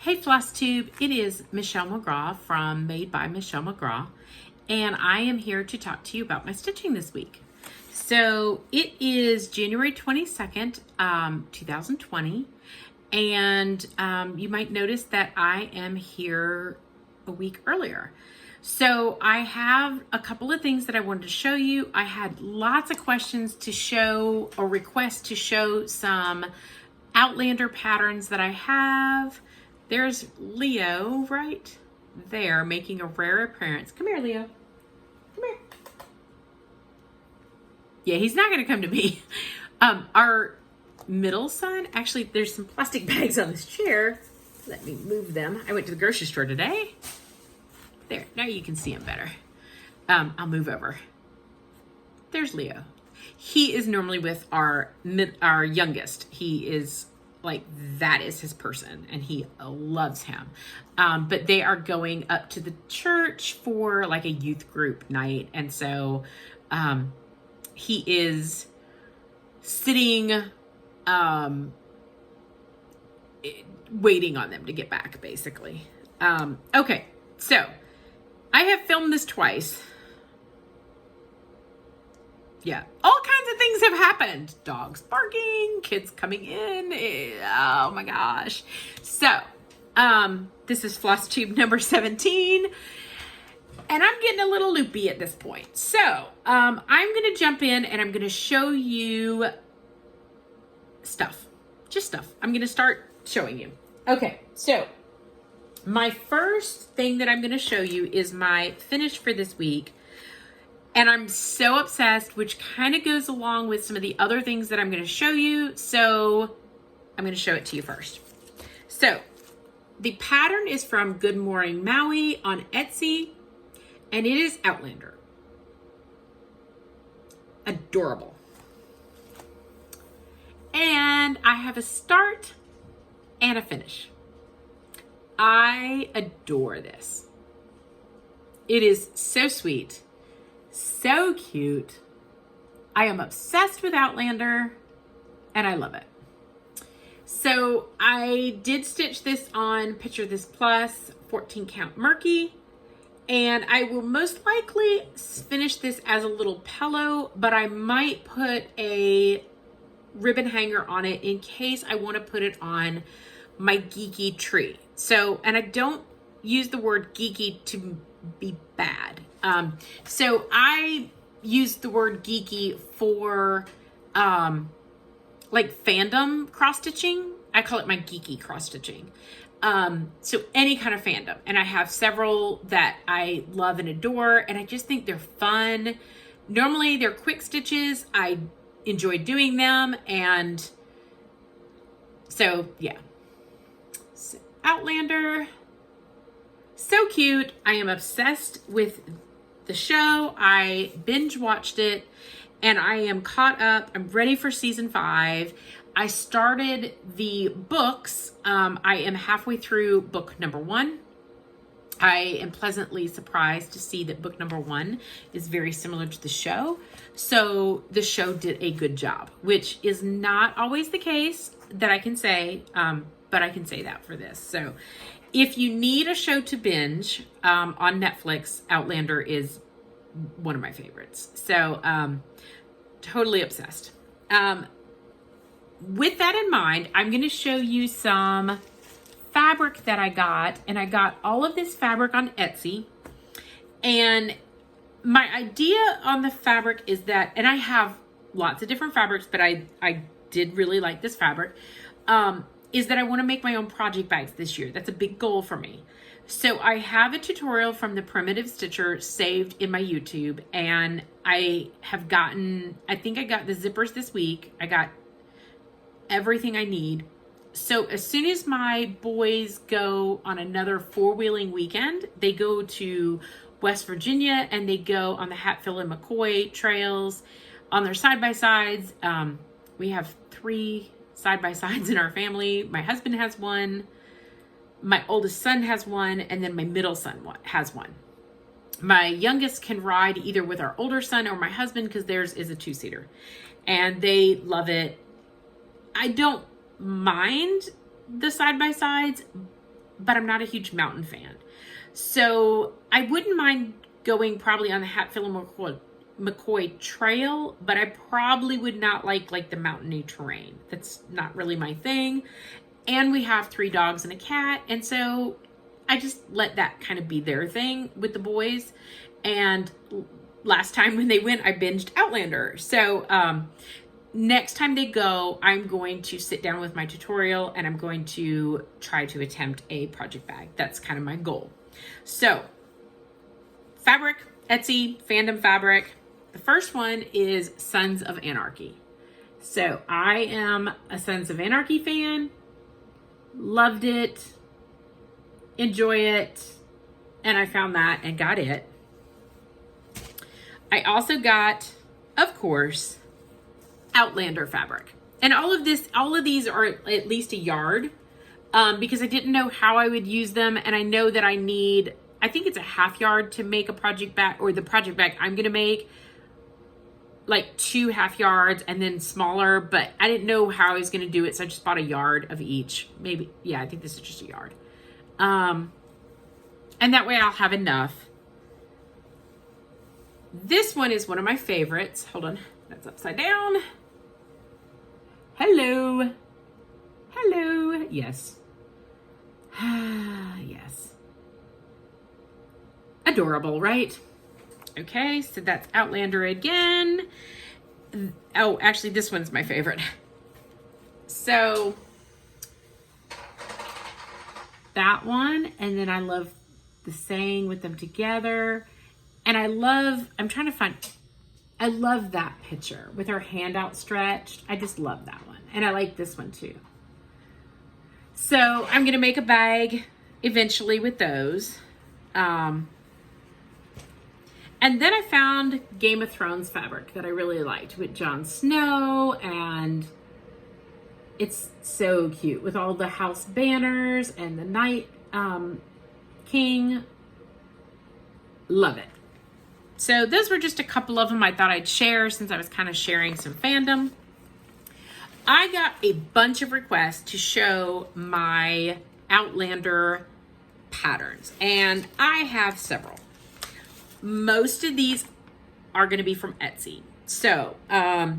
Hey Flosstube, it is Michelle McGraw from Made by Michelle McGraw, and I am here to talk to you about my stitching this week. So it is January 22nd, 2020, and you might notice that I am here a week earlier. So I have a couple of things that I wanted to show you. I had lots of questions to show or requests to show some Outlander patterns that I have. There's Leo right there making a rare appearance. Come here, Leo. Come here. Yeah, he's not going to come to me. Our middle son, actually, there's some plastic bags on this chair. Let me move them. I went to the grocery store today. There, now you can see him better. I'll move over. There's Leo. He is normally with our youngest. He is like, that is his person, and he loves him. But they are going up to the church for like a youth group night. And so he is sitting, waiting on them to get back, basically. Okay, so I have filmed this twice. Yeah, all kinds of things have happened. Dogs barking, kids coming in. Oh my gosh. So, this is Flosstube number 17. And I'm getting a little loopy at this point. So, I'm going to jump in and I'm going to show you stuff. Just stuff. I'm going to start showing you. Okay, so my first thing that I'm going to show you is my finish for this week. And I'm so obsessed, which kind of goes along with some of the other things that I'm going to show you. So I'm going to show it to you first. So the pattern is from Good Morning Maui on Etsy, and it is Outlander. Adorable. And I have a start and a finish. I adore this. It is so sweet. So cute. I am obsessed with Outlander and I love it. So I did stitch this on Picture This Plus 14 count Murky, and I will most likely finish this as a little pillow, but I might put a ribbon hanger on it in case I want to put it on my geeky tree. So, and I don't use the word geeky to be bad. So I use the word geeky for, like fandom cross stitching. I call it my geeky cross stitching. So any kind of fandom. And I have several that I love and adore, and I just think they're fun. Normally they're quick stitches. I enjoy doing them. And so, yeah. So, Outlander. So cute. I am obsessed with the show. I binge watched it and I am caught up. I'm ready for season 5. I started the books. I am halfway through book number 1. I am pleasantly surprised to see that book number 1 is very similar to the show. So the show did a good job, which is not always the case that I can say, but I can say that for this. So if you need a show to binge on Netflix, Outlander is one of my favorites. So totally obsessed. With that in mind, I'm going to show you some fabric that I got. And I got all of this fabric on Etsy. And my idea on the fabric is that, and I have lots of different fabrics, but I did really like this fabric. Is that I want to make my own project bags this year. That's a big goal for me. So I have a tutorial from the Primitive Stitcher saved in my YouTube, and I have gotten, I think I got the zippers this week. I got everything I need. So as soon as my boys go on another 4-wheeling weekend, they go to West Virginia and they go on the Hatfield and McCoy trails on their side-by-sides. We have 3 side-by-sides in our family. My husband has one, my oldest son has one, and then my middle son has one. My youngest can ride either with our older son or my husband because theirs is a 2-seater, and they love it. I don't mind the side-by-sides, but I'm not a huge mountain fan. So I wouldn't mind going probably on the Hatfield-McCoy Trail, but I probably would not like the mountainy terrain. That's not really my thing. And we have 3 dogs and a cat, and so I just let that kind of be their thing with the boys. And last time when they went, I binged Outlander. So next time they go, I'm going to sit down with my tutorial and I'm going to try to attempt a project bag. That's kind of my goal. So fabric, Etsy, Fandom fabric. The first one is Sons of Anarchy. So I am a Sons of Anarchy fan. Loved it. Enjoy it. And I found that and got it. I also got, of course, Outlander fabric. And all of these are at least a yard because I didn't know how I would use them. And I know that I think it's a half yard to make a project bag, or the project bag I'm going to make, like 2 half yards and then smaller, but I didn't know how I was going to do it. So I just bought a yard of each. Maybe, yeah, I think this is just a yard. And that way I'll have enough. This one is one of my favorites. Hold on, that's upside down. Hello. Hello. Yes. Yes. Adorable, right? Okay, so that's Outlander again. Oh, actually, this one's my favorite. So that one, and then I love the saying with them together. And I love that picture with her hand outstretched. I just love that one. And I like this one too. So I'm going to make a bag eventually with those. And then I found Game of Thrones fabric that I really liked with Jon Snow, and it's so cute with all the house banners and the Night King. Love it. So those were just a couple of them I thought I'd share since I was kind of sharing some fandom. I got a bunch of requests to show my Outlander patterns, and I have several. Most of these are going to be from Etsy. So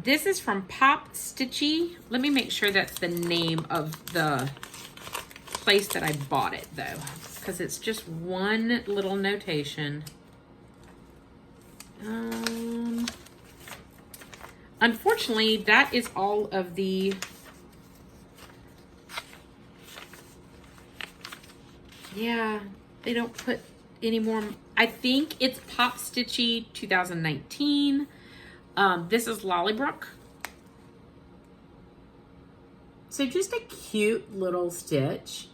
this is from Pop Stitchy. Let me make sure that's the name of the place that I bought it though, because it's just one little notation. Unfortunately, that is all of the they don't put any more. I think it's Pop Stitchy 2019. This is Lollybrook. So just a cute little stitch.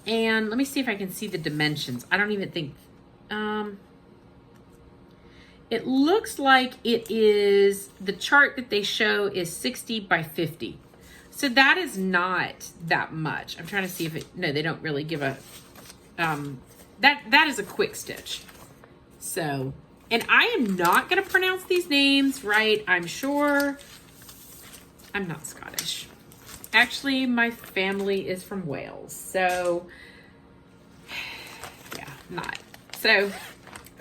And let me see if I can see the dimensions. I don't even think, it looks like it is, the chart that they show is 60 by 50. So that is not that much. I'm trying to see if it, no, they don't really give a, that is a quick stitch. So, and I am not going to pronounce these names right, I'm sure. I'm not Scottish. Actually, my family is from Wales. So, yeah, not. So,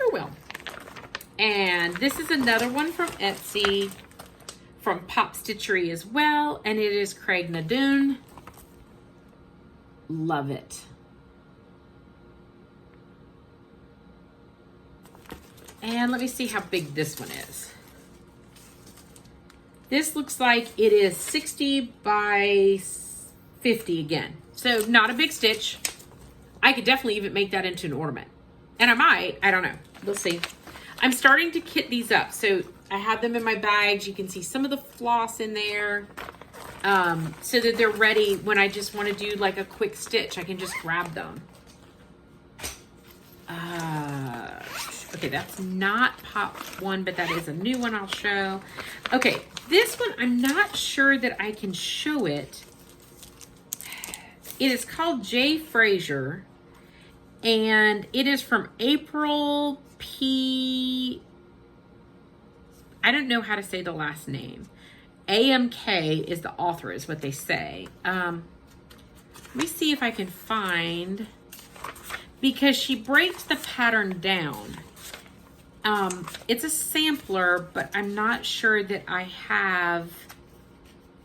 oh well. And this is another one from Etsy, from Pop Stitchery as well. And it is Craig Nadoon. Love it. And let me see how big this one is. This looks like it is 60 by 50 again. So not a big stitch. I could definitely even make that into an ornament. And I might, I don't know. We'll see. I'm starting to kit these up. So I have them in my bags. You can see some of the floss in there. So that they're ready when I just want to do like a quick stitch. I can just grab them. Okay, that's not Pop one, but that is a new one I'll show. Okay, this one, I'm not sure that I can show it. It is called J. Fraser, and it is from April P. I don't know how to say the last name. AMK is the author, is what they say. Let me see if I can find, because she breaks the pattern down. It's a sampler, but I'm not sure that I have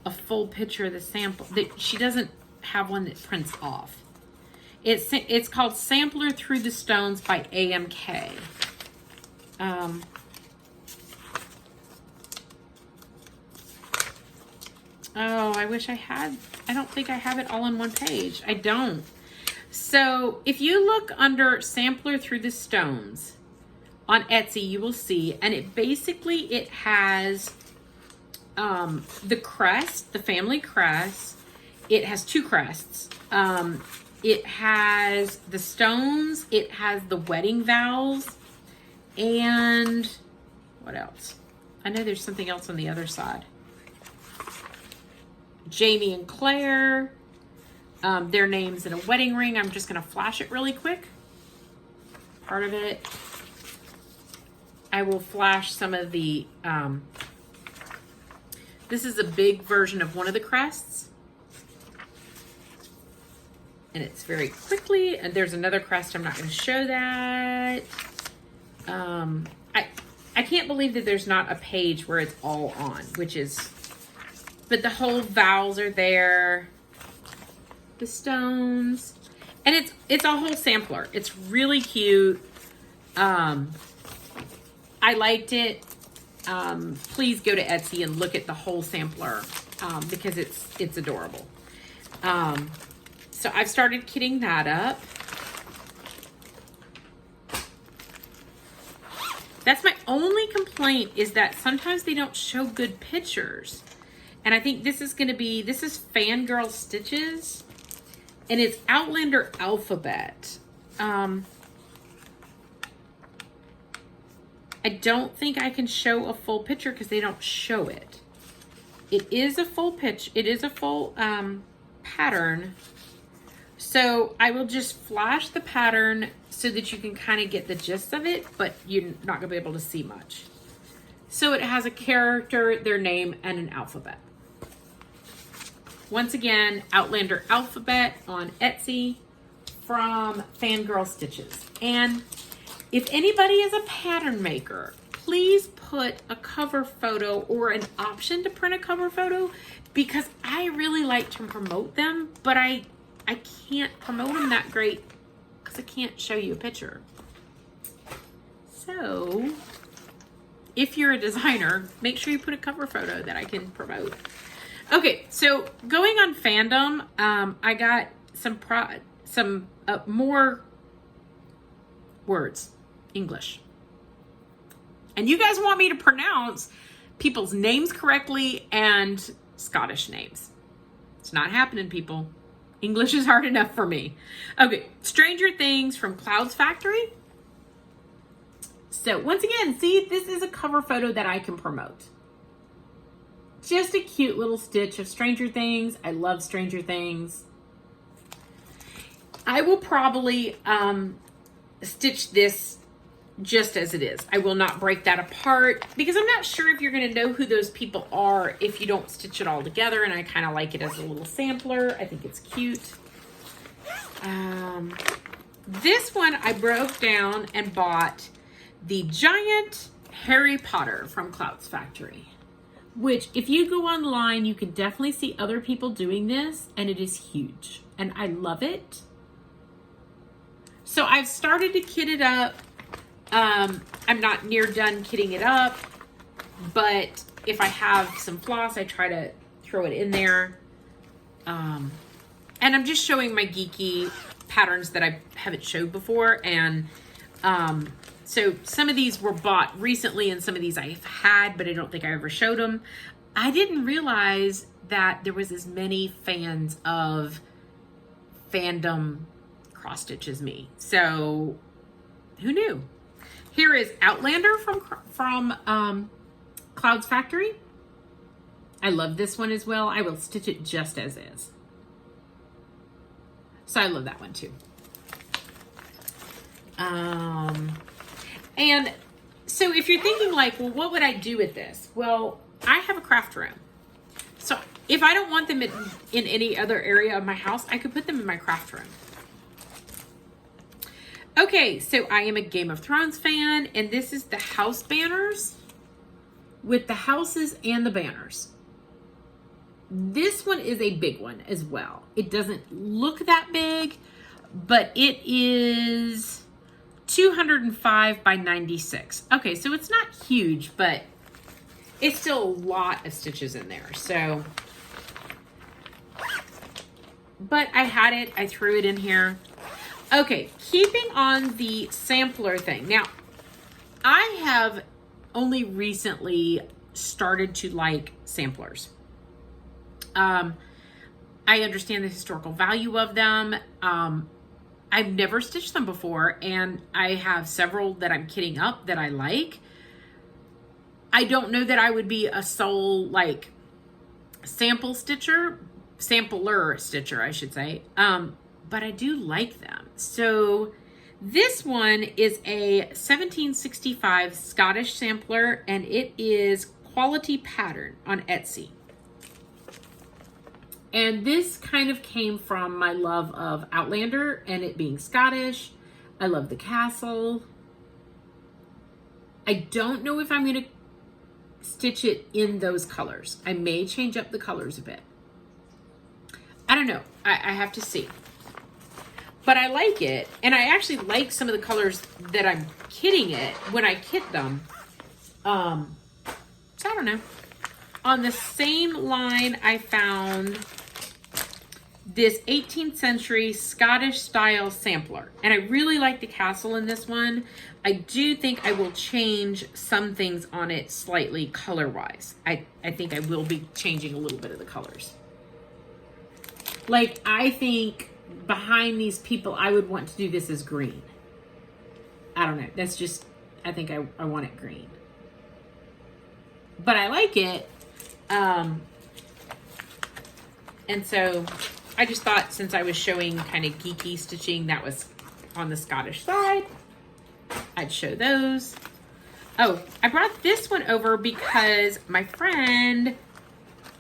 a full picture of the sample. That she doesn't have one that prints off. It's called Sampler Through the Stones by AMK. Oh, I wish I had. I don't think I have it all on one page. I don't. So if you look under Sampler Through the Stones on Etsy, you will see, and it has the crest, the family crest. It has two crests. It has the stones, it has the wedding vows, and what else? I know there's something else on the other side. Jamie and Claire, their names in a wedding ring. I'm just going to flash it really quick. Part of it. I will flash some of the, this is a big version of one of the crests. And it's very quickly, and there's another crest. I'm not going to show that. I can't believe that there's not a page where it's all on, but the whole vows are there, the stones, and it's a whole sampler. It's really cute. I liked it. Please go to Etsy and look at the whole sampler because it's adorable. So I've started kitting that up. That's my only complaint, is that sometimes they don't show good pictures. And I think this is Fangirl Stitches, and it's Outlander Alphabet. I don't think I can show a full picture because they don't show it. It is a full pitch. It is a full pattern. So I will just flash the pattern so that you can kind of get the gist of it, but you're not going to be able to see much. So it has a character, their name, and an alphabet. Once again, Outlander Alphabet on Etsy from Fangirl Stitches. And if anybody is a pattern maker, please put a cover photo or an option to print a cover photo, because I really like to promote them, but I can't promote them that great because I can't show you a picture. So if you're a designer, make sure you put a cover photo that I can promote. Okay, so going on Fandom, I got some more words, English. And you guys want me to pronounce people's names correctly and Scottish names. It's not happening, people. English is hard enough for me. Okay, Stranger Things from Clouds Factory. So once again, see, this is a cover photo that I can promote. Just a cute little stitch of Stranger Things. I love Stranger Things. I will probably stitch this just as it is. I will not break that apart because I'm not sure if you're going to know who those people are if you don't stitch it all together, and I kind of like it as a little sampler. I think it's cute. This one I broke down and bought the giant Harry Potter from Clouds Factory, which if you go online, you can definitely see other people doing this, and it is huge, and I love it. So I've started to kit it up. I'm not near done kitting it up, but if I have some floss, I try to throw it in there. And I'm just showing my Geeky patterns that I haven't showed before. And so some of these were bought recently and some of these I've had, but I don't think I ever showed them. I didn't realize that there was as many fans of Fandom cross stitch as me. So who knew? Here is Outlander from Clouds Factory. I love this one as well. I will stitch it just as is. So I love that one too. And so if you're thinking like, well, what would I do with this? Well, I have a craft room. So if I don't want them in any other area of my house, I could put them in my craft room. Okay, so I am a Game of Thrones fan, and this is the house banners with the houses and the banners. This one is a big one as well. It doesn't look that big, but it is 205 by 96. Okay, so it's not huge, but it's still a lot of stitches in there. So, but I had it, I threw it in here. Okay, keeping on the sampler thing. Now, I have only recently started to like samplers. I understand the historical value of them. I've never stitched them before, and I have several that I'm kitting up that I like. I don't know that I would be a sole, like, sampler stitcher, I should say. But I do like them. So this one is a 1765 Scottish sampler, and it is quality pattern on Etsy. And this kind of came from my love of Outlander and it being Scottish. I love the castle. I don't know if I'm going to stitch it in those colors. I may change up the colors a bit. I don't know. I have to see. But I like it. And I actually like some of the colors that I'm kitting it when I kit them. So I don't know. On the same line, I found this 18th century Scottish style sampler. And I really like the castle in this one. I do think I will change some things on it slightly color-wise. I think I will be changing a little bit of the colors. Like, I think behind these people, I would want to do this as green. I don't know. That's just, I think I want it green. But I like it. And so I just thought, since I was showing kind of geeky stitching that was on the Scottish side, I'd show those. Oh, I brought this one over because my friend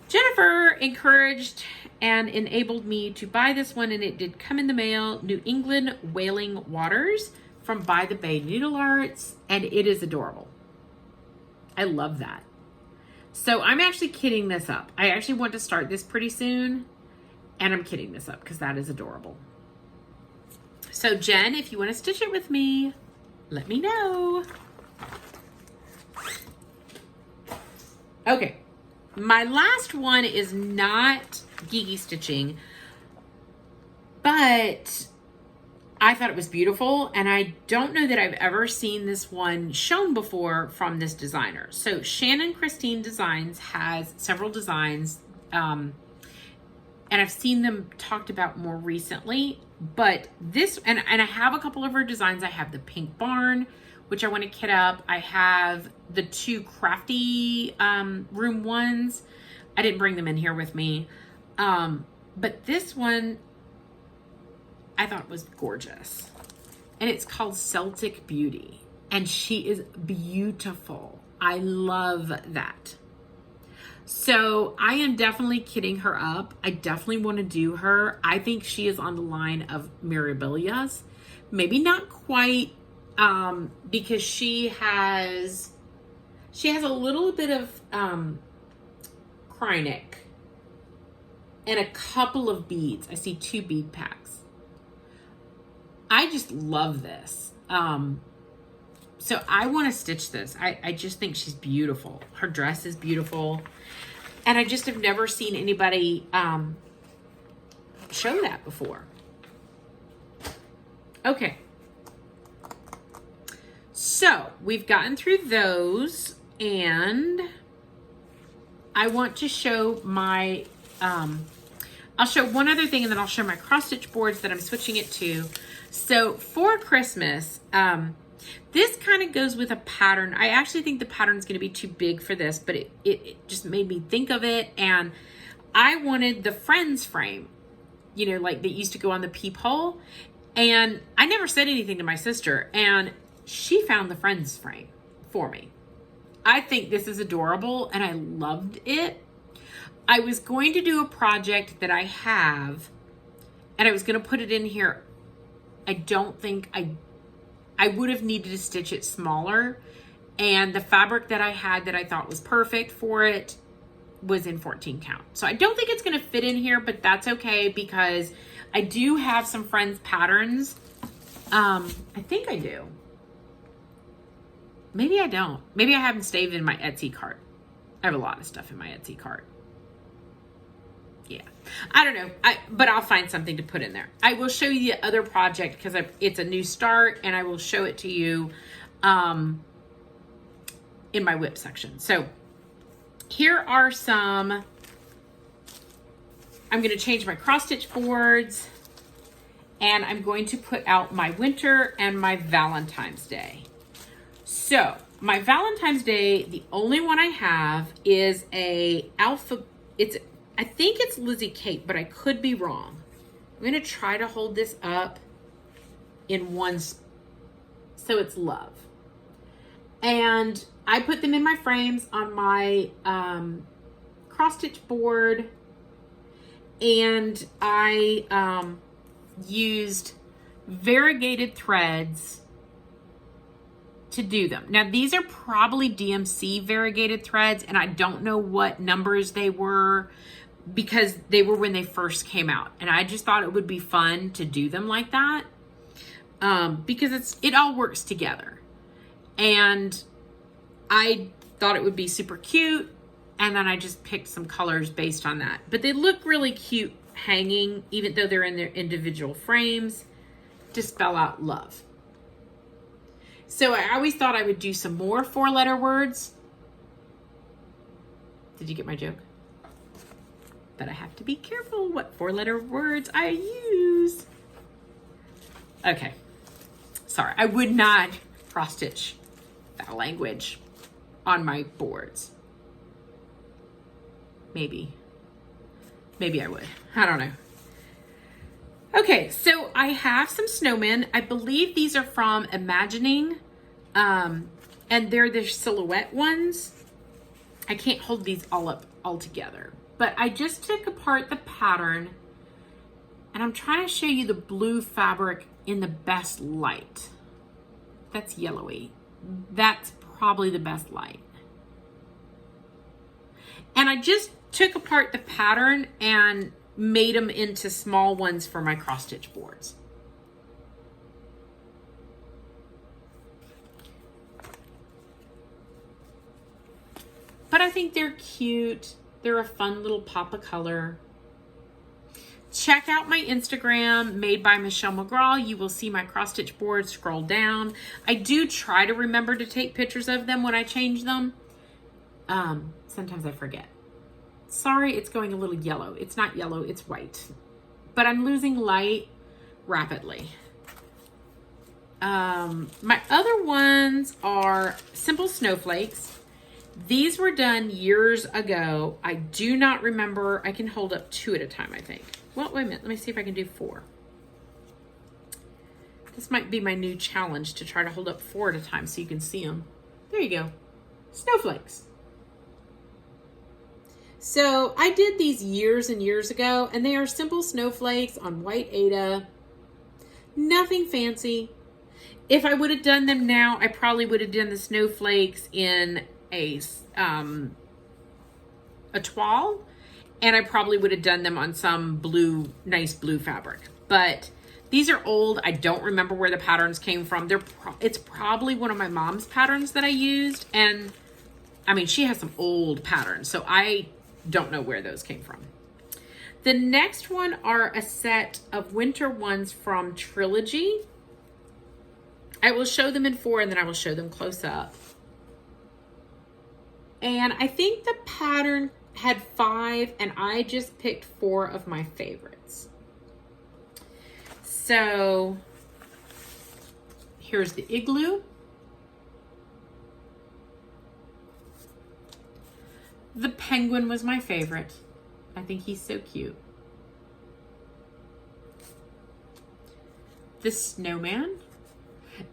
Jennifer encouraged and enabled me to buy this one, and it did come in the mail. New England Whaling Waters from By the Bay Needle Arts, and it is adorable. I love that. So I'm actually kitting this up. I actually want to start this pretty soon, and I'm kitting this up because that is adorable. So Jen, if you want to stitch it with me, let me know. Okay, my last one is not geeky stitching, but I thought it was beautiful, and I don't know that I've ever seen this one shown before from this designer. So Shannon Christine Designs has several designs, and I've seen them talked about more recently, but this, and I have a couple of her designs. I have the pink barn, which I want to kit up. I have the two crafty room ones. I didn't bring them in here with me. But this one I thought was gorgeous. And it's called Celtic Beauty. And she is beautiful. I love that. So I am definitely kitting her up. I definitely want to do her. I think she is on the line of Mirabilia's. Maybe not quite, because she has a little bit of Krynic and a couple of beads. I see 2 bead packs. I just love this. So I want to stitch this. I just think she's beautiful. Her dress is beautiful. And I just have never seen anybody show that before. Okay. So we've gotten through those, and I want to show my, I'll show one other thing, and then I'll show my cross stitch boards that I'm switching it to. So for Christmas, this kind of goes with a pattern. I actually think the pattern is going to be too big for this, but it just made me think of it. And I wanted the Friends frame, you know, like that used to go on the peephole. And I never said anything to my sister, and she found the Friends frame for me. I think this is adorable, and I loved it. I was going to do a project that I have, and I was going to put it in here. I don't think I would have needed to stitch it smaller. And the fabric that I had that I thought was perfect for it was in 14 count. So I don't think it's going to fit in here, but that's okay because I do have some friends' patterns. I think I do. Maybe I don't. Maybe I haven't saved in my Etsy cart. I have a lot of stuff in my Etsy cart. Yeah, I don't know, but I'll find something to put in there. I will show you the other project because it's a new start, and I will show it to you in my whip section. So here are some, I'm going to change my cross stitch boards, and I'm going to put out my winter and my Valentine's Day. So my Valentine's Day, the only one I have is a alpha, I think it's Lizzie Kate, but I could be wrong. I'm going to try to hold this up in one, so it's love. And I put them in my frames on my cross stitch board, and I used variegated threads to do them. Now these are probably DMC variegated threads, and I don't know what numbers they were because they were when they first came out, and I just thought it would be fun to do them like that because it all works together, and I thought it would be super cute, and then I just picked some colors based on that. But they look really cute hanging, even though they're in their individual frames, to spell out love. So I always thought I would do some more 4-letter words. Did you get my joke? But I have to be careful what 4-letter words I use. Okay. Sorry, I would not cross stitch that language on my boards. Maybe I would. I don't know. Okay, so I have some snowmen. I believe these are from Imagining, and they're the silhouette ones. I can't hold these all up all together, but I just took apart the pattern, and I'm trying to show you the blue fabric in the best light. That's yellowy. That's probably the best light. And I just took apart the pattern and made them into small ones for my cross stitch boards. But I think they're cute. They're a fun little pop of color. Check out my Instagram, Made by Michelle McGraw. You will see my cross stitch boards. Scroll down. I do try to remember to take pictures of them when I change them. Sometimes I forget. Sorry, it's going a little yellow. It's not yellow, it's white. But I'm losing light rapidly. My other ones are simple snowflakes. These were done years ago. I do not remember. I can hold up 2 at a time, I think. Well, wait a minute. Let me see if I can do 4. This might be my new challenge, to try to hold up 4 at a time so you can see them. There you go. Snowflakes. So I did these years and years ago, and they are simple snowflakes on white Aida. Nothing fancy. If I would have done them now, I probably would have done the snowflakes in a toile, and I probably would have done them on some blue, nice blue fabric. But these are old. I don't remember where the patterns came from. It's probably one of my mom's patterns that I used, and I mean, she has some old patterns, so I don't know where those came from. The next one are a set of winter ones from Trilogy. I will show them in 4, and then I will show them close up. And I think the pattern had 5, and I just picked 4 of my favorites. So here's the igloo. The penguin was my favorite. I think he's so cute. The snowman.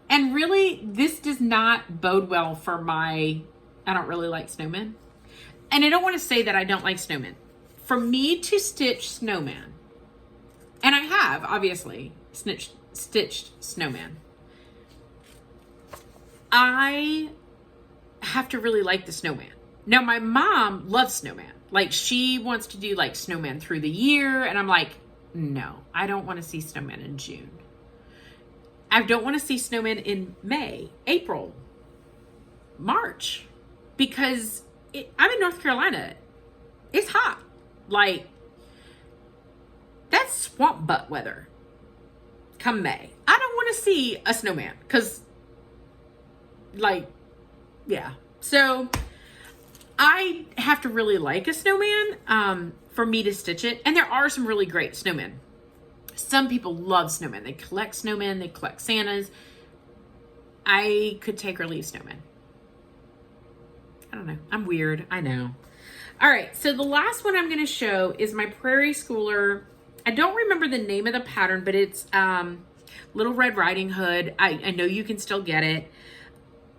And really, this does not bode well for I don't really like snowmen. And I don't want to say that I don't like snowmen. for me to stitch snowman, and I have obviously stitched snowman, I have to really like the snowman. Now, my mom loves snowman. Like, she wants to do like snowman through the year, and I'm like, no, I don't want to see snowman in June. I don't want to see snowman in May, April, March, because I'm in North Carolina. It's hot. Like, that's swamp butt weather come May. I don't want to see a snowman because, like, yeah. So I have to really like a snowman for me to stitch it. And there are some really great snowmen. Some people love snowmen. They collect snowmen. They collect Santas. I could take or leave snowmen. I don't know. I'm weird. I know. All right. So the last one I'm going to show is my Prairie Schooler. I don't remember the name of the pattern, but it's Little Red Riding Hood. I know you can still get it.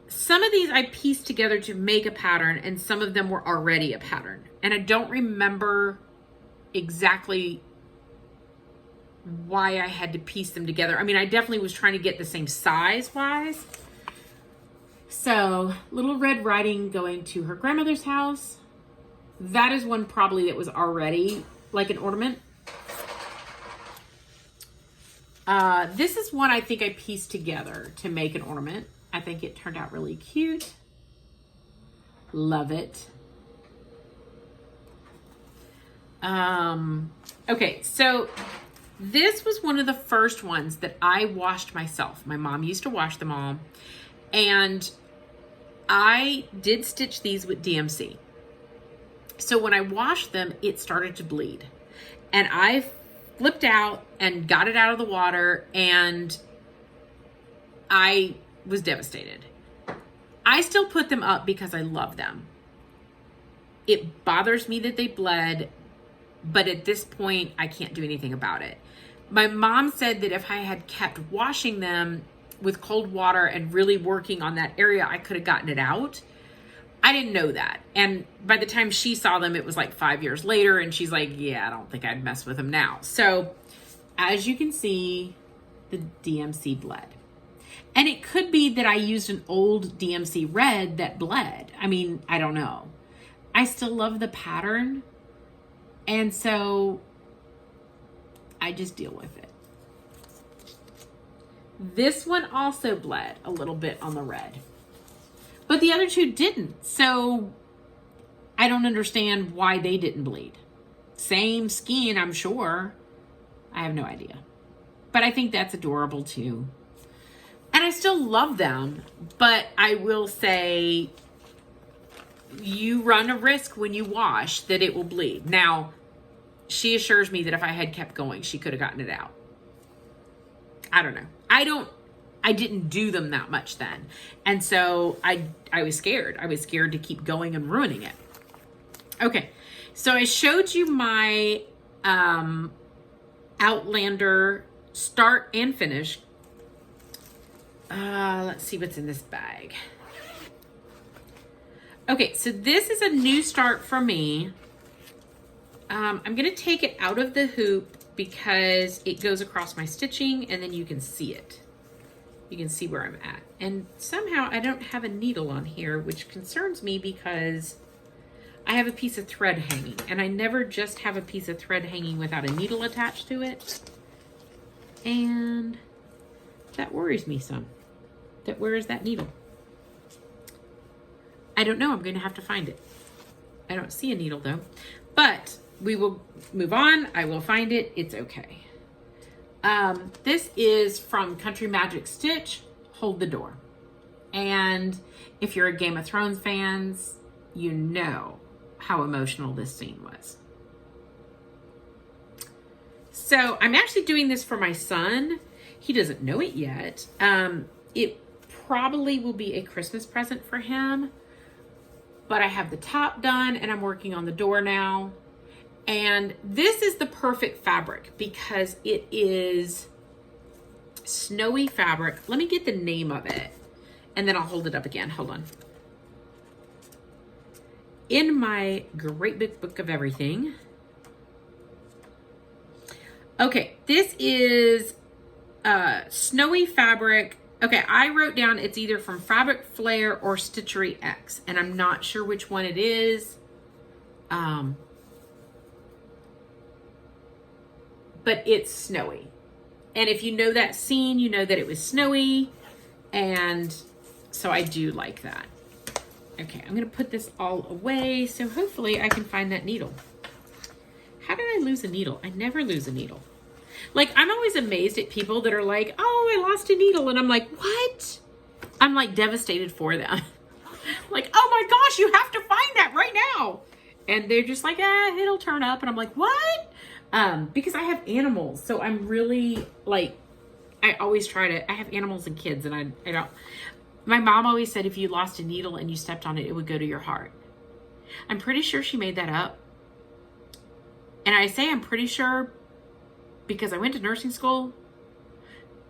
Some of these I pieced together to make a pattern, and some of them were already a pattern. And I don't remember exactly why I had to piece them together. I mean, I definitely was trying to get the same size-wise. So, Little Red Riding going to her grandmother's house. That is one probably that was already like an ornament. This is one I think I pieced together to make an ornament. I think it turned out really cute. Love it. Okay, so this was one of the first ones that I washed myself. My mom used to wash them all. And I did stitch these with DMC. So when I washed them, it started to bleed. And I flipped out and got it out of the water, and I was devastated. I still put them up because I love them. It bothers me that they bled, but at this point, I can't do anything about it. My mom said that if I had kept washing them with cold water and really working on that area, I could have gotten it out. I didn't know that. And by the time she saw them, it was like 5 years later, and she's like, yeah, I don't think I'd mess with them now. So as you can see, the DMC bled. And it could be that I used an old DMC red that bled. I mean, I don't know. I still love the pattern. And so I just deal with it. This one also bled a little bit on the red, but the other two didn't. So I don't understand why they didn't bleed. Same skin, I'm sure. I have no idea. But I think that's adorable too. And I still love them, but I will say you run a risk when you wash that it will bleed. Now, she assures me that if I had kept going, she could have gotten it out. I don't know. I didn't do them that much then. And so I was scared. I was scared to keep going and ruining it. Okay. So I showed you my Outlander start and finish. Let's see what's in this bag. Okay, so this is a new start for me. I'm going to take it out of the hoop because it goes across my stitching, and then you can see it. You can see where I'm at. And somehow I don't have a needle on here, which concerns me because I have a piece of thread hanging, and I never just have a piece of thread hanging without a needle attached to it. And that worries me some. Where is that needle? I don't know. I'm going to have to find it. I don't see a needle though, but we will move on. I will find it. It's okay. This is from Country Magic Stitch, Hold the Door. And if you're a Game of Thrones fans, you know how emotional this scene was. So I'm actually doing this for my son. He doesn't know it yet. It probably will be a Christmas present for him, but I have the top done and I'm working on the door now. And this is the perfect fabric because it is snowy fabric. Let me get the name of it and then I'll hold it up again. Hold on. In my great big book of everything, Okay, this is snowy fabric. Okay, I wrote down it's either from Fabric Flair or Stitchery X, and I'm not sure which one it is. But it's snowy. And if you know that scene, you know that it was snowy. And so I do like that. Okay, I'm gonna put this all away. So hopefully I can find that needle. How did I lose a needle? I never lose a needle. Like, I'm always amazed at people that are like, oh, I lost a needle. And I'm like, what? I'm like devastated for them. Like, oh my gosh, you have to find that right now. And they're just like, it'll turn up. And I'm like, what? Because I have animals. So I'm really like, I always try to, I have animals and kids, and I don't, my mom always said if you lost a needle and you stepped on it, it would go to your heart. I'm pretty sure she made that up. And I say I'm pretty sure because I went to nursing school.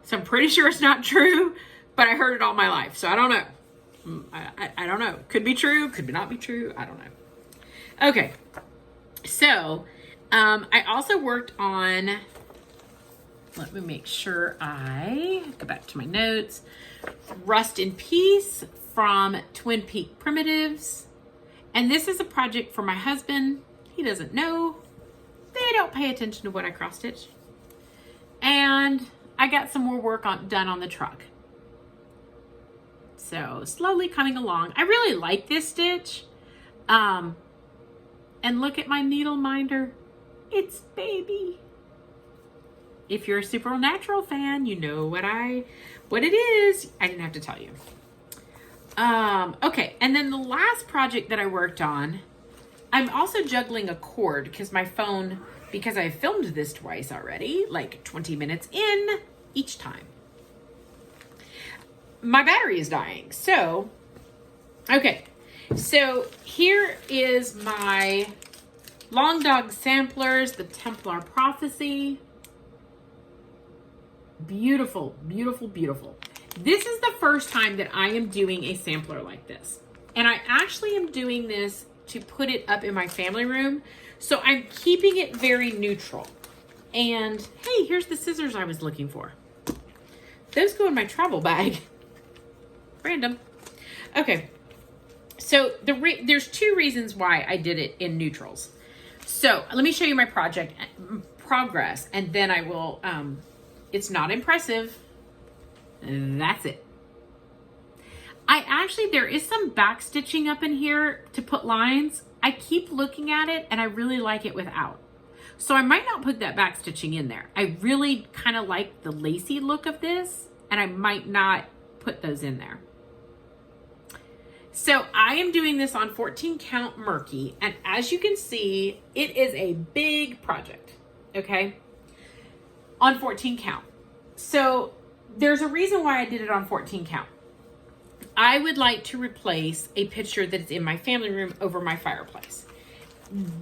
So I'm pretty sure it's not true, but I heard it all my life. So I don't know. I don't know. Could be true, could not be true. I don't know. Okay. So, I also worked on, let me make sure I go back to my notes. Rust in Peace from Twin Peak Primitives. And this is a project for my husband. He doesn't know. They don't pay attention to what I cross stitch. And I got some more work done on the truck. So slowly coming along. I really like this stitch. And look at my needle minder. It's baby. If you're a Supernatural fan, you know what it is. I didn't have to tell you. Okay, and then the last project that I worked on, I'm also juggling a cord because my phone, because I filmed this twice already, like 20 minutes in each time. My battery is dying. So, okay. So here is my Long Dog Samplers, the Templar Prophecy. Beautiful, beautiful, beautiful. This is the first time that I am doing a sampler like this. And I actually am doing this to put it up in my family room. So I'm keeping it very neutral. And hey, here's the scissors I was looking for. Those go in my travel bag. Random. Okay. So there's two reasons why I did it in neutrals. So let me show you my project progress, and then I will, it's not impressive. That's it. There is some back stitching up in here to put lines. I keep looking at it and I really like it without. So I might not put that back stitching in there. I really kind of like the lacy look of this, and I might not put those in there. So I am doing this on 14 count Murky, and as you can see, it is a big project, okay? On 14 count. So there's a reason why I did it on 14 count. I would like to replace a picture that's in my family room over my fireplace.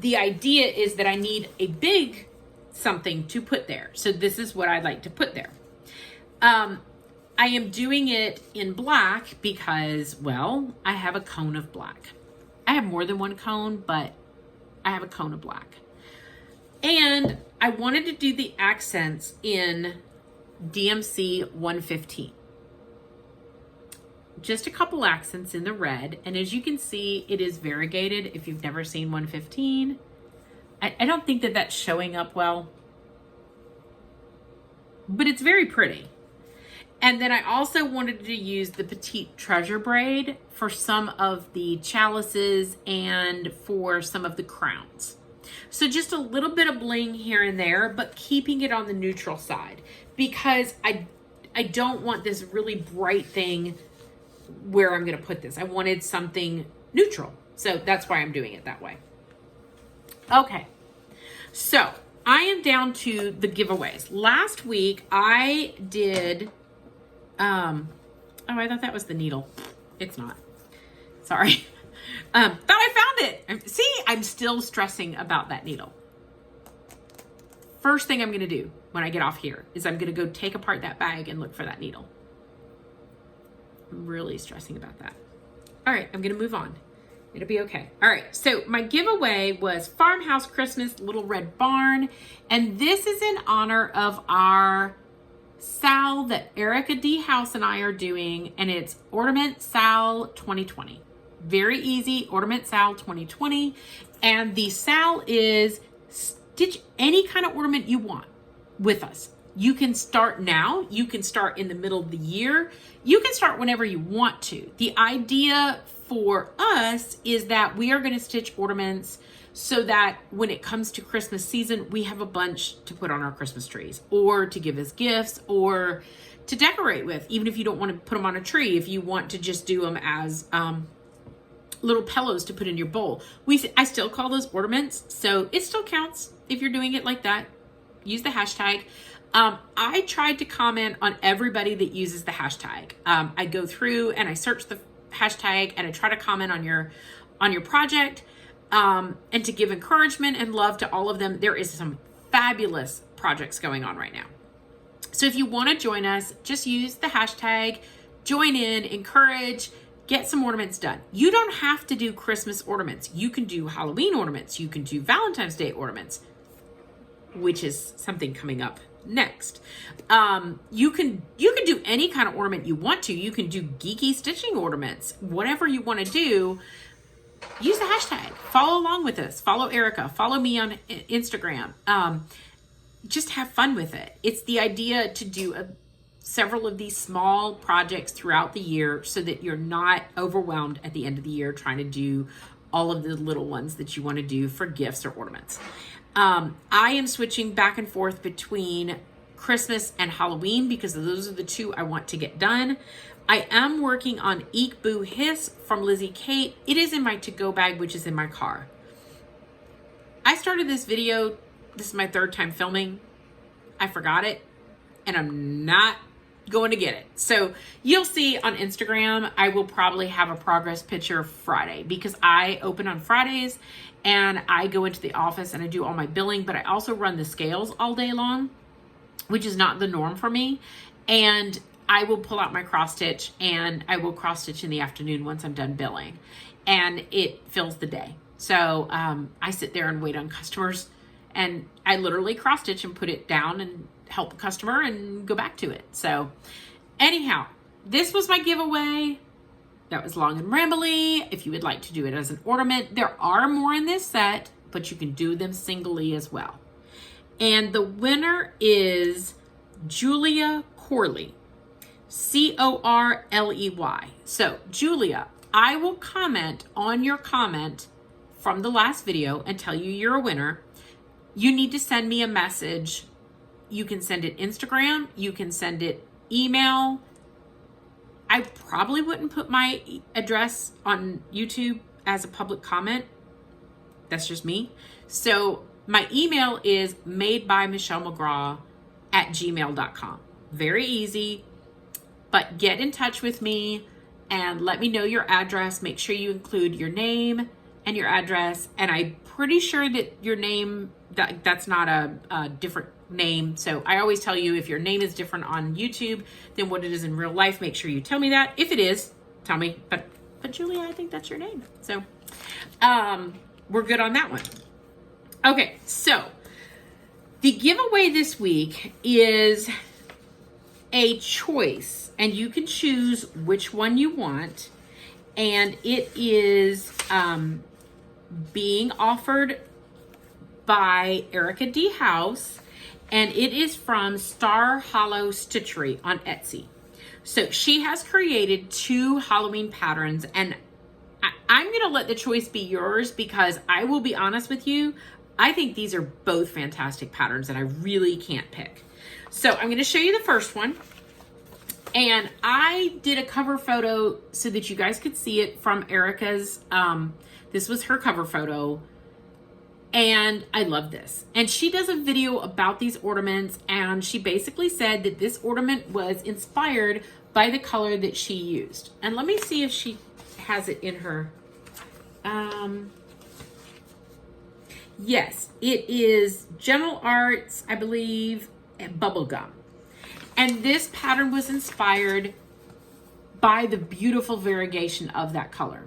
The idea is that I need a big something to put there. So this is what I'd like to put there. I am doing it in black because, well, I have a cone of black. I have more than one cone, but I have a cone of black. And I wanted to do the accents in DMC 115. Just a couple accents in the red. And as you can see, it is variegated if you've never seen 115. I don't think that that's showing up well, but it's very pretty. And then I also wanted to use the Petite Treasure braid for some of the chalices and for some of the crowns. So just a little bit of bling here and there, but keeping it on the neutral side because I don't want this really bright thing where I'm going to put this. I wanted something neutral. So that's why I'm doing it that way. Okay. So I am down to the giveaways. Last week I did, oh, I thought that was the needle. It's not. Sorry. Thought I found it. See, I'm still stressing about that needle. First thing I'm going to do when I get off here is I'm going to go take apart that bag and look for that needle. I'm really stressing about that. All right, I'm going to move on. It'll be okay. All right, so my giveaway was Farmhouse Christmas Little Red Barn, and this is in honor of our Sal that Erica D. House and I are doing, and it's Ornament Sal 2020. Very easy, Ornament Sal 2020, and the Sal is stitch any kind of ornament you want with us. You can start now, you can start in the middle of the year, you can start whenever you want to. The idea for us is that we are going to stitch ornaments so that when it comes to Christmas season, we have a bunch to put on our Christmas trees or to give as gifts or to decorate with, even if you don't want to put them on a tree, if you want to just do them as little pillows to put in your bowl. I still call those ornaments, so it still counts if you're doing it like that. Use the hashtag. I tried to comment on everybody that uses the hashtag. I go through and I search the hashtag and I try to comment on your project and to give encouragement and love to all of them. There is some fabulous projects going on right now. So if you want to join us, just use the hashtag, join in, encourage, get some ornaments done. You don't have to do Christmas ornaments. You can do Halloween ornaments. You can do Valentine's Day ornaments, which is something coming up next. You can do any kind of ornament you want to. You can do geeky stitching ornaments. Whatever you want to do, use the hashtag. Follow along with us. Follow Erica. Follow me on Instagram. Just have fun with it. It's the idea to do several of these small projects throughout the year so that you're not overwhelmed at the end of the year trying to do all of the little ones that you want to do for gifts or ornaments. I am switching back and forth between Christmas and Halloween because those are the two I want to get done. I am working on Eek Boo Hiss from Lizzie Kate. It is in my to-go bag, which is in my car. I started this video. This is my third time filming. I forgot it, and I'm not going to get it. So you'll see on Instagram, I will probably have a progress picture Friday because I open on Fridays and I go into the office and I do all my billing, but I also run the scales all day long, which is not the norm for me. And I will pull out my cross stitch and I will cross stitch in the afternoon once I'm done billing, and it fills the day. So I sit there and wait on customers, and I literally cross stitch and put it down and help the customer and go back to it. So anyhow, this was my giveaway. That was long and rambly. If you would like to do it as an ornament, there are more in this set, but you can do them singly as well. And the winner is Julia Corley, Corley. So Julia, I will comment on your comment from the last video and tell you you're a winner. You need to send me a message. You can send it Instagram. You can send it email. I probably wouldn't put my address on YouTube as a public comment. That's just me. So my email is madebymichellemcgraw@gmail.com. Very easy, but get in touch with me and let me know your address. Make sure you include your name and your address. And I'm pretty sure that your name, that's not a different name. So I always tell you, if your name is different on YouTube than what it is in real life, make sure you tell me that. If it is, tell me. But Julia, I think that's your name. So we're good on that one. Okay, so the giveaway this week is a choice, and you can choose which one you want. And it is being offered by Erica D. House, and it is from Star Hollow Stitchery on Etsy. So she has created 2 Halloween patterns, and I'm going to let the choice be yours because I will be honest with you, I think these are both fantastic patterns and I really can't pick. So I'm going to show you the first one. And I did a cover photo so that you guys could see it from Erica's, this was her cover photo. And I love this. And she does a video about these ornaments, and she basically said that this ornament was inspired by the color that she used. And let me see if she has it in her. Yes, it is General Arts, I believe, and Bubblegum. And this pattern was inspired by the beautiful variegation of that color.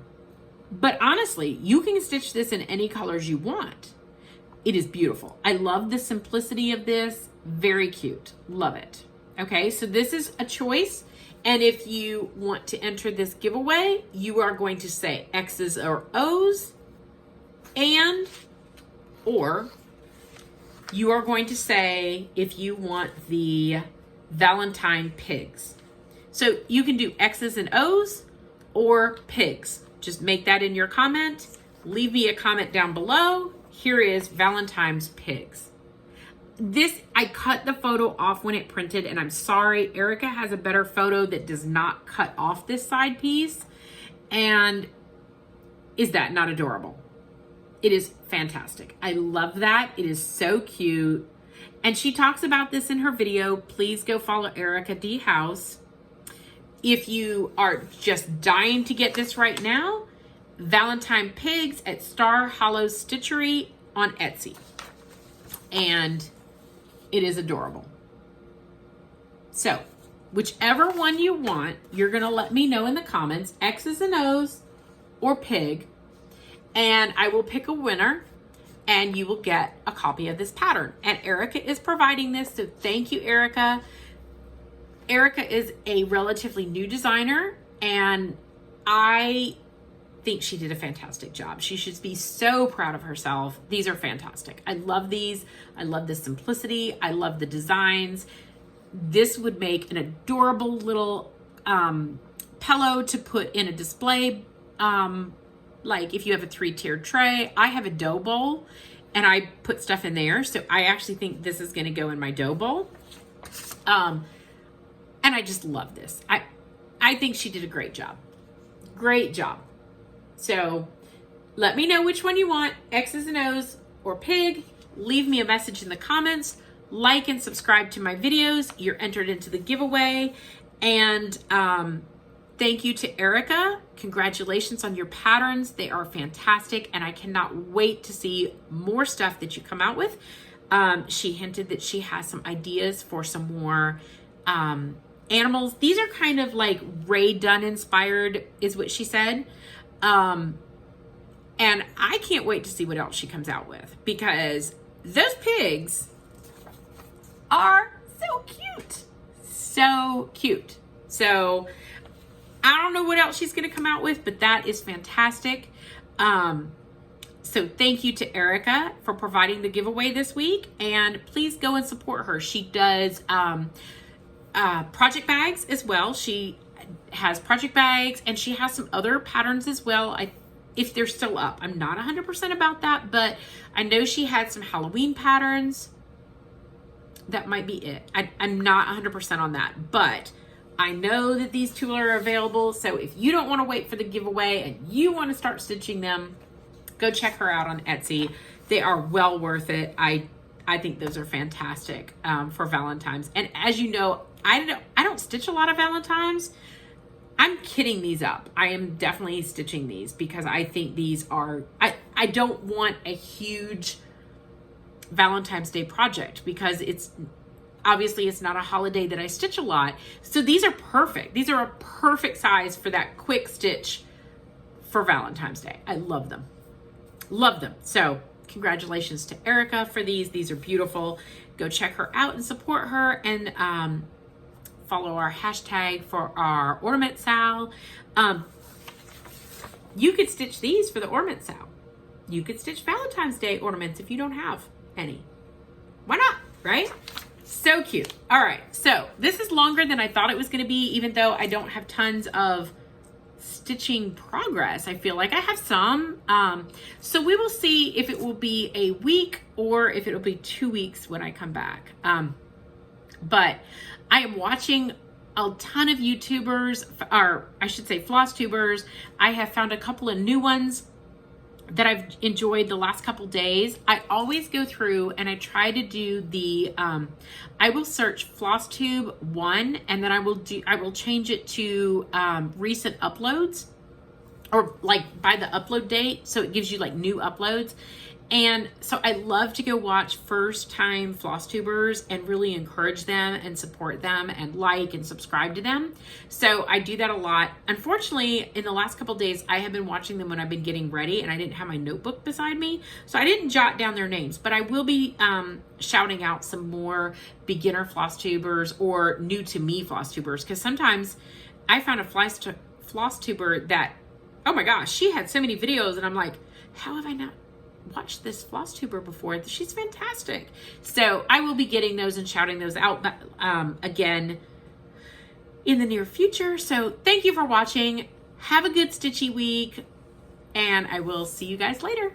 But honestly, you can stitch this in any colors you want. It is beautiful. I love the simplicity of this. Very cute. Love it. Okay, so this is a choice. And if you want to enter this giveaway, you are going to say X's or O's, or you are going to say if you want the Valentine pigs. So you can do X's and O's or pigs. Just make that in your comment. Leave me a comment down below. Here is Valentine's pigs. This, I cut the photo off when it printed, and I'm sorry, Erica has a better photo that does not cut off this side piece. And is that not adorable? It is fantastic. I love that. It is so cute. And she talks about this in her video. Please go follow Erica D. House. If you are just dying to get this right now, Valentine Pigs at Star Hollow Stitchery on Etsy. And it is adorable. So, whichever one you want, you're going to let me know in the comments, X's and O's or pig, and I will pick a winner, and you will get a copy of this pattern. And Erica is providing this, so thank you, Erica. Erica is a relatively new designer, and I think she did a fantastic job. She should be so proud of herself. These are fantastic. I love these. I love the simplicity. I love the designs. This would make an adorable little pillow to put in a display. Like if you have a 3-tiered tray. I have a dough bowl and I put stuff in there. So I actually think this is going to go in my dough bowl. And I just love this. I think she did a great job. Great job. So let me know which one you want, X's and O's or pig. Leave me a message in the comments. Like and subscribe to my videos. You're entered into the giveaway. And thank you to Erica. Congratulations on your patterns. They are fantastic. And I cannot wait to see more stuff that you come out with. She hinted that she has some ideas for some more animals. These are kind of like Ray Dunn inspired is what she said. And I can't wait to see what else she comes out with, because those pigs are so cute. So cute. So I don't know what else she's going to come out with, but that is fantastic. So thank you to Erica for providing the giveaway this week, and please go and support her. She does project bags as well. She has project bags, and she has some other patterns as well. If they're still up, I'm not 100% about that, but I know she had some Halloween patterns. That might be it. I'm not 100% on that, but I know that these two are available. So if you don't want to wait for the giveaway and you want to start stitching them, go check her out on Etsy. They are well worth it. I think those are fantastic for Valentine's. And as you know, I don't stitch a lot of Valentine's. I'm kitting these up. I am definitely stitching these because I think these are, I don't want a huge Valentine's Day project because it's obviously it's not a holiday that I stitch a lot. So these are perfect. These are a perfect size for that quick stitch for Valentine's Day. I love them. Love them. So congratulations to Erica for these. These are beautiful. Go check her out and support her, and follow our hashtag for our ornament sale. You could stitch these for the ornament sale. You could stitch Valentine's Day ornaments if you don't have any. Why not, right? So cute. All right, so this is longer than I thought it was going to be, even though I don't have tons of stitching progress. I feel like I have some. So we will see if it will be a week or if it'll be 2 weeks when I come back. But I am watching a ton of YouTubers, or I should say Flosstubers. I have found a couple of new ones that I've enjoyed the last couple days. I always go through and I try to do the, I will search Flosstube 1, and then I will change it to recent uploads, or like by the upload date. So it gives you like new uploads. And so I love to go watch first time floss tubers and really encourage them and support them and like and subscribe to them. So I do that a lot. Unfortunately, in the last couple of days, I have been watching them when I've been getting ready and I didn't have my notebook beside me. So I didn't jot down their names, but I will be shouting out some more beginner floss tubers or new to me floss tubers. Because sometimes I found a floss tuber that, oh my gosh, she had so many videos and I'm like, how have I not watched this floss tuber before? She's fantastic. So I will be getting those and shouting those out again in the near future. So thank you for watching. Have a good stitchy week and I will see you guys later.